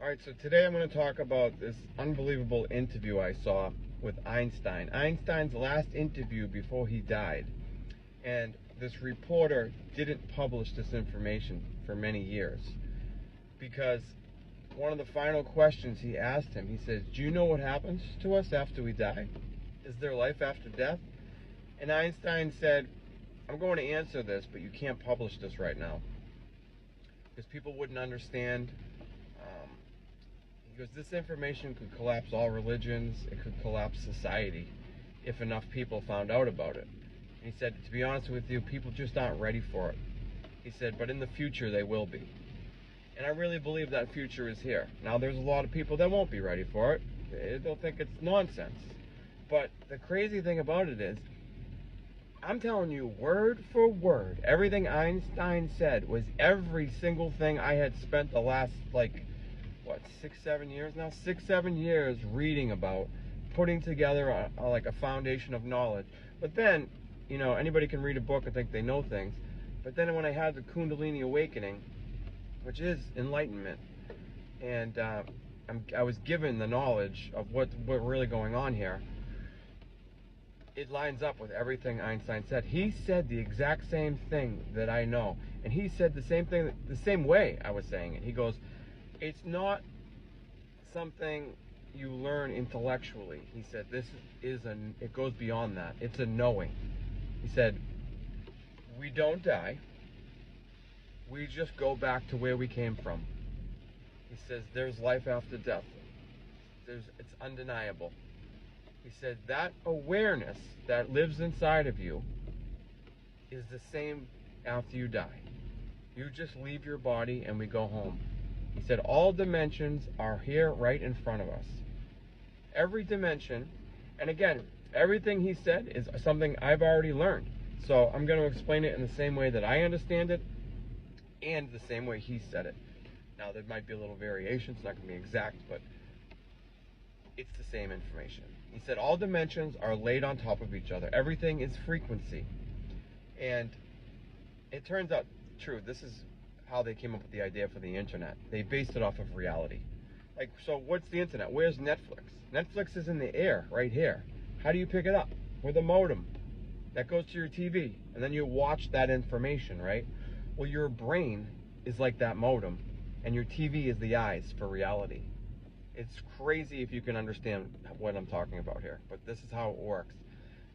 All right, so today I'm going to talk about this unbelievable interview I saw with Einstein. Einstein's last interview before he died. And this reporter didn't publish this information for many years because one of the final questions he asked him, he says, "Do you know what happens to us after we die? Is there life after death?" And Einstein said, "I'm going to answer this, but you can't publish this right now because people wouldn't understand." He goes, "This information could collapse all religions. It could collapse society if enough people found out about it." And he said, "To be honest with you, people just aren't ready for it." He said, "But in the future, they will be." And I really believe that future is here. Now, there's a lot of people that won't be ready for it. They'll think it's nonsense. But the crazy thing about it is, I'm telling you, word for word, everything Einstein said was every single thing I had spent the last, 6-7 years now? 6-7 years reading about, putting together a foundation of knowledge. But then, anybody can read a book and think they know things. But then when I had the Kundalini awakening, which is enlightenment, and I was given the knowledge of what really going on here, it lines up with everything Einstein said. He said the exact same thing that I know, and he said the same thing the same way I was saying it. He goes, "It's not something you learn intellectually." He said, it goes beyond that. It's a knowing. He said, "We don't die. We just go back to where we came from." He says, "There's life after death. It's undeniable." He said, "That awareness that lives inside of you is the same after you die. You just leave your body and we go home." He said, "All dimensions are here right in front of us." Every dimension, and again, everything he said is something I've already learned. So I'm going to explain it in the same way that I understand it and the same way he said it. Now, there might be a little variation. It's not going to be exact, but it's the same information. He said, all dimensions are laid on top of each other. Everything is frequency. And it turns out true. This is how they came up with the idea for the internet. They based it off of reality. So what's the internet? Where's Netflix? Netflix is in the air right here. How do you pick it up? With a modem that goes to your TV, and then you watch that information, right? Well, your brain is like that modem, and your TV is the eyes for reality. It's crazy if you can understand what I'm talking about here, but this is how it works.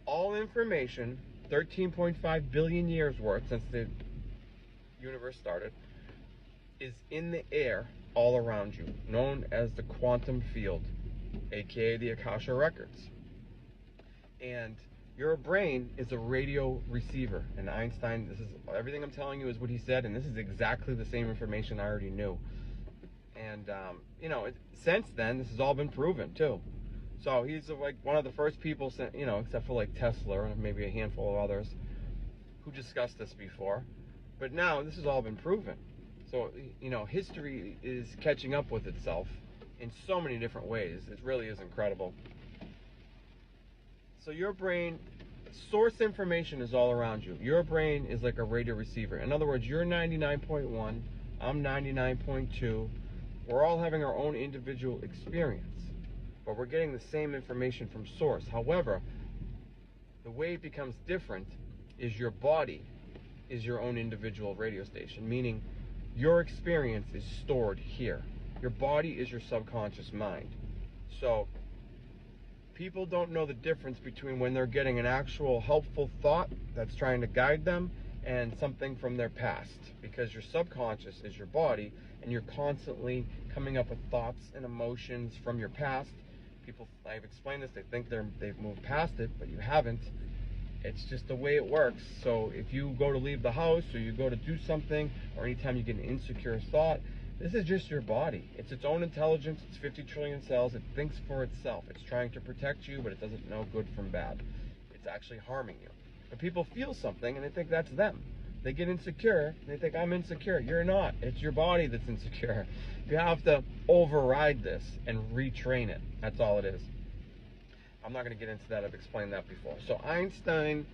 All information, 13.5 billion years worth since the universe started, is in the air all around you, known as the quantum field, aka the Akasha Records. And your brain is a radio receiver. And Einstein, everything I'm telling you is what he said, and this is exactly the same information I already knew. And since then, this has all been proven too. So he's one of the first people, except for Tesla and maybe a handful of others, who discussed this before. But now this has all been proven. So history is catching up with itself in so many different ways. It really is incredible. So your brain, source information is all around you. Your brain is like a radio receiver. In other words, you're 99.1, I'm 99.2. We're all having our own individual experience, but we're getting the same information from source. However, the way it becomes different is your body is your own individual radio station, meaning your experience is stored here. Your body is your subconscious mind. So people don't know the difference between when they're getting an actual helpful thought that's trying to guide them and something from their past, because your subconscious is your body, and you're constantly coming up with thoughts and emotions from your past. People, I've explained this, they think they've moved past it, but you haven't. It's just the way it works. So if you go to leave the house, or you go to do something, or anytime you get an insecure thought, this is just your body. It's its own intelligence. It's 50 trillion cells. It thinks for itself. It's trying to protect you, but it doesn't know good from bad. It's actually harming you. But people feel something, and they think that's them. They get insecure, and they think, I'm insecure. You're not. It's your body that's insecure. You have to override this and retrain it. That's all it is. I'm not going to get into that. I've explained that before. So Einstein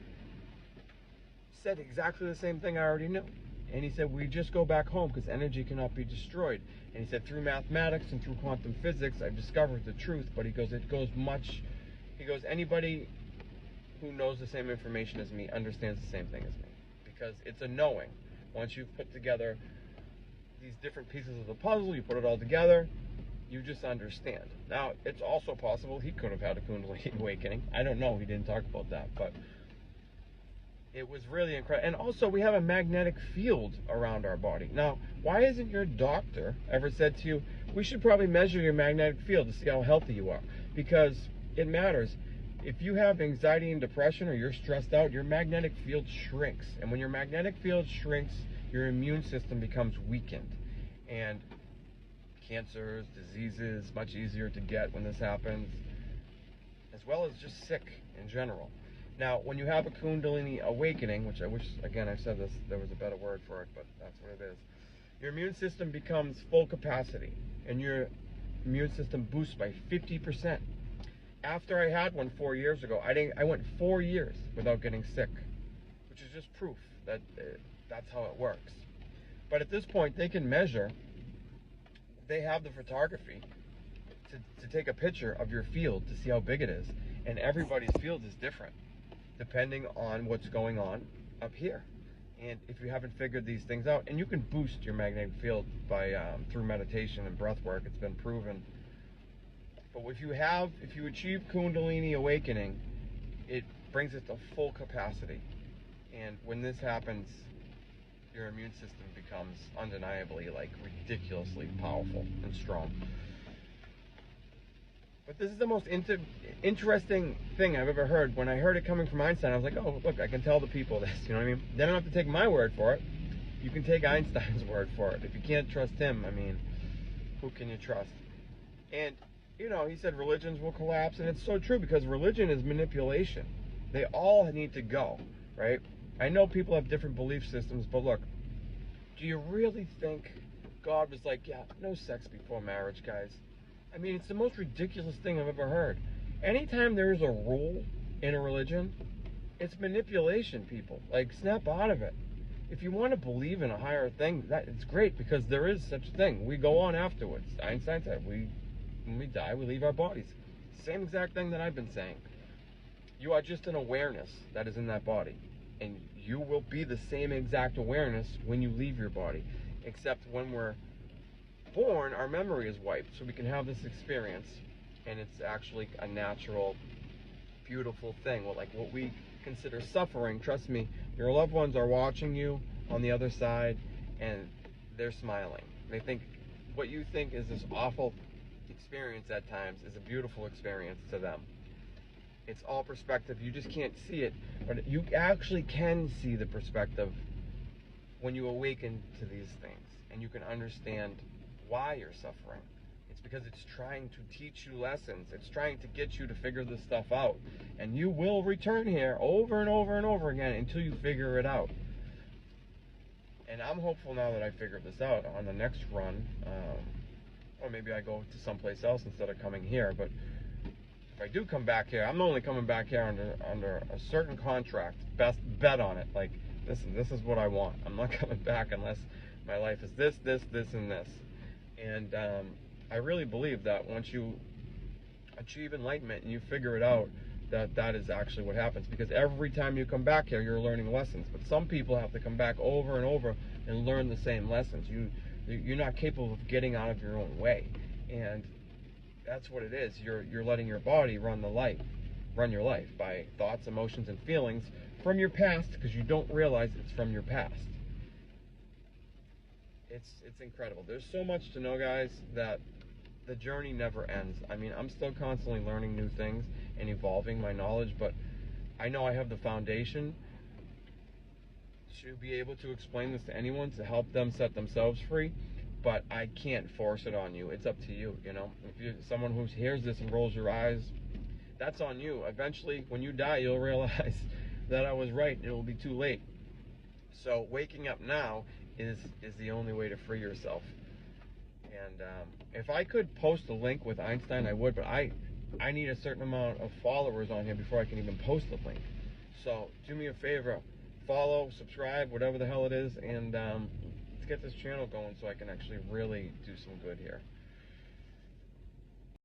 said exactly the same thing I already knew. And he said, we just go back home because energy cannot be destroyed. And he said, through mathematics and through quantum physics, I've discovered the truth. But he goes, anybody who knows the same information as me understands the same thing as me. Because it's a knowing. Once you've put together these different pieces of the puzzle, you put it all together, you just understand. Now, it's also possible he could have had a Kundalini awakening. I don't know. He didn't talk about that. But it was really incredible. And also, we have a magnetic field around our body. Now, why hasn't your doctor ever said to you, we should probably measure your magnetic field to see how healthy you are? Because it matters. If you have anxiety and depression or you're stressed out, your magnetic field shrinks. And when your magnetic field shrinks, your immune system becomes weakened. And cancers, diseases, much easier to get when this happens, as well as just sick in general. Now, when you have a Kundalini awakening, which I wish, again, I said this, there was a better word for it, but that's what it is. Your immune system becomes full capacity, and your immune system boosts by 50%. After I had one 4 years ago, I went 4 years without getting sick, which is just proof that that's how it works. But at this point, they can measure. They have the photography to take a picture of your field to see how big it is. And everybody's field is different, depending on what's going on up here. And if you haven't figured these things out, and you can boost your magnetic field by through meditation and breath work, it's been proven. But if you achieve Kundalini awakening, it brings it to full capacity. And when this happens, your immune system becomes undeniably, like, ridiculously powerful and strong. But this is the most interesting thing I've ever heard. When I heard it coming from Einstein, I was like, oh, look, I can tell the people this, you know what I mean? They don't have to take my word for it. You can take Einstein's word for it. If you can't trust him, I mean, who can you trust? And, you know, he said religions will collapse, and it's so true, because religion is manipulation. They all need to go, right? I know people have different belief systems, but look, do you really think God was like, yeah, no sex before marriage, guys? I mean, it's the most ridiculous thing I've ever heard. Anytime there's a rule in a religion, it's manipulation, people. Like, snap out of it. If you want to believe in a higher thing, it's great, because there is such a thing. We go on afterwards. Einstein said, when we die, we leave our bodies. Same exact thing that I've been saying. You are just an awareness that is in that body. And you will be the same exact awareness when you leave your body. Except when we're born, our memory is wiped. So we can have this experience. And it's actually a natural, beautiful thing. Well, like what we consider suffering, trust me, your loved ones are watching you on the other side, and they're smiling. They think what you think is this awful experience at times is a beautiful experience to them. It's all perspective. You just can't see it, but you actually can see the perspective when you awaken to these things, and you can understand why you're suffering. It's because it's trying to teach you lessons. It's trying to get you to figure this stuff out, and you will return here over and over and over again until you figure it out. And I'm hopeful now that I figured this out on the next run, or maybe I go to someplace else instead of coming here. But if I do come back here, I'm only coming back here under a certain contract. Best bet on it. Like, listen, this is what I want. I'm not coming back unless my life is this, and this. And I really believe that once you achieve enlightenment and you figure it out, that is actually what happens. Because every time you come back here, you're learning lessons. But some people have to come back over and over and learn the same lessons. You're not capable of getting out of your own way. And that's what it is. You're letting your body run your life by thoughts, emotions, and feelings from your past, because you don't realize it's from your past. It's incredible. There's so much to know, guys, that the journey never ends. I mean, I'm still constantly learning new things and evolving my knowledge, but I know I have the foundation to be able to explain this to anyone, to help them set themselves free. But I can't force it on you. It's up to you, you know. If you're someone who hears this and rolls your eyes, that's on you. Eventually, when you die, you'll realize that I was right, and it will be too late. So waking up now is the only way to free yourself. And if I could post a link with Einstein, I would, but I need a certain amount of followers on here before I can even post a link. So do me a favor, follow, subscribe, whatever the hell it is, and let's get this channel going so I can actually really do some good here.